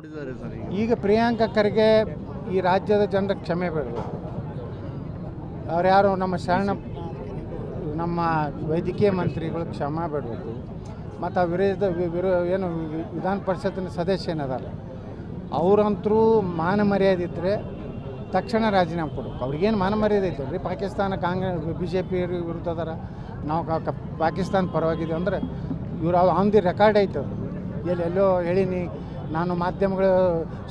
ನೋಡಿದ್ದಾರೆ ಸರ್ ಈಗ ಪ್ರಿಯಾಂಕಾ ಖರ್ಗೆ ಈ ರಾಜ್ಯದ ಜನರ ಕ್ಷಮೆ ಬೇಡಬೇಕು. ಅವ್ರು ಯಾರು ನಮ್ಮ ವೈದ್ಯಕೀಯ ಮಂತ್ರಿಗಳು ಕ್ಷಮೆ ಬೇಡಬೇಕು. ಮತ್ತು ಆ ಏನು ವಿಧಾನ ಪರಿಷತ್ತಿನ ಸದಸ್ಯ ಏನದಾರ ಅವರಂತರೂ ಮಾನ ಮರ್ಯಾದೆ ಇದ್ದರೆ ತಕ್ಷಣ ರಾಜೀನಾಮೆ ಕೊಡಬೇಕು. ಅವ್ರಿಗೇನು ಮಾನ ಮರ್ಯಾದೆ ಐತಲ್ರಿ. ಪಾಕಿಸ್ತಾನ ಕಾಂಗ್ರೆಸ್ BJP ವಿರುದ್ಧ ಅದಾರ, ನಾವು ಪಾಕಿಸ್ತಾನ ಪರವಾಗಿದ್ದೀವಿ ಅಂದರೆ ಇವ್ರು ಆನ್ ದಿ ರೆಕಾರ್ಡ್ ಐತೆ. ಎಲ್ಲೆಲ್ಲೋ ಹೇಳೀನಿ ನಾನು ಮಾಧ್ಯಮಗಳು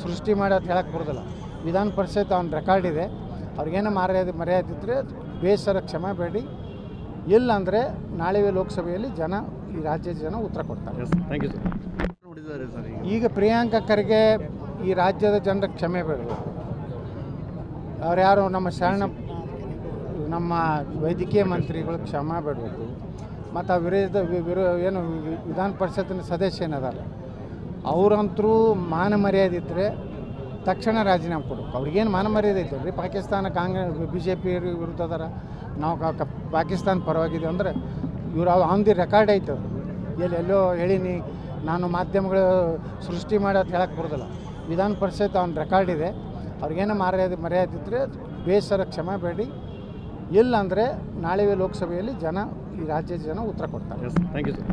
ಸೃಷ್ಟಿ ಮಾಡೋದು ಹೇಳಕ್ಕೆ ಬರೋದಿಲ್ಲ. ವಿಧಾನ ಪರಿಷತ್ ಅವ್ನ ರೆಕಾರ್ಡ್ ಇದೆ. ಅವ್ರಿಗೇನು ಮರ್ಯಾದೆ ಇದ್ದರೆ ಬೇಸರ ಕ್ಷಮೆ ಬೇಡಿ, ಇಲ್ಲ ಅಂದರೆ ನಾಳೆ ಲೋಕಸಭೆಯಲ್ಲಿ ಈ ರಾಜ್ಯದ ಜನ ಉತ್ತರ ಕೊಡ್ತಾರೆ. Thank you sir. ನೋಡಿದ್ದಾರೆ ಸರ್ ಈಗ ಪ್ರಿಯಾಂಕಾ ಖರ್ಗೆ ಈ ರಾಜ್ಯದ ಜನರ ಕ್ಷಮೆ ಬೇಡಬೇಕು. ಅವ್ರು ಯಾರು ನಮ್ಮ ವೈದ್ಯಕೀಯ ಮಂತ್ರಿಗಳು ಕ್ಷಮೆ ಬೇಡಬೇಕು. ಮತ್ತು ಆ ಏನು ವಿಧಾನ ಪರಿಷತ್ತಿನ ಸದಸ್ಯ ಏನದಾರ ಅವರಂತರೂ ಮಾನ ಮರ್ಯಾದೆ ಇದ್ದರೆ ತಕ್ಷಣ ರಾಜೀನಾಮೆ ಕೊಡಬೇಕು. ಅವ್ರಿಗೇನು ಮಾನ ಮರ್ಯಾದೆ ಐತಲ್ರಿ. ಪಾಕಿಸ್ತಾನ ಕಾಂಗ್ರೆಸ್ BJP ವಿರುದ್ಧ ಅದಾರ, ನಾವು ಪಾಕಿಸ್ತಾನ ಪರವಾಗಿದ್ದೀವಿ ಅಂದರೆ ಇವ್ರು ಆನ್ ದಿ ರೆಕಾರ್ಡ್ ಐತೆ. ಎಲ್ಲೆಲ್ಲೋ ಹೇಳೀನಿ ನಾನು ಮಾಧ್ಯಮಗಳು ಸೃಷ್ಟಿ ಮಾಡೋದು ಹೇಳಕ್ಕೆ ಬರೋದಿಲ್ಲ. ವಿಧಾನ ಪರಿಷತ್ ಅವ್ನ ರೆಕಾರ್ಡ್ ಇದೆ. ಅವ್ರಿಗೇನು ಮರ್ಯಾದೆ ಇದ್ದರೆ ಬೇಸರ ಕ್ಷಮೆ ಬೇಡಿ, ಇಲ್ಲ ಅಂದರೆ ನಾಳೆ ಲೋಕಸಭೆಯಲ್ಲಿ ಈ ರಾಜ್ಯದ ಜನ ಉತ್ತರ ಕೊಡ್ತಾರೆ. Thank you sir.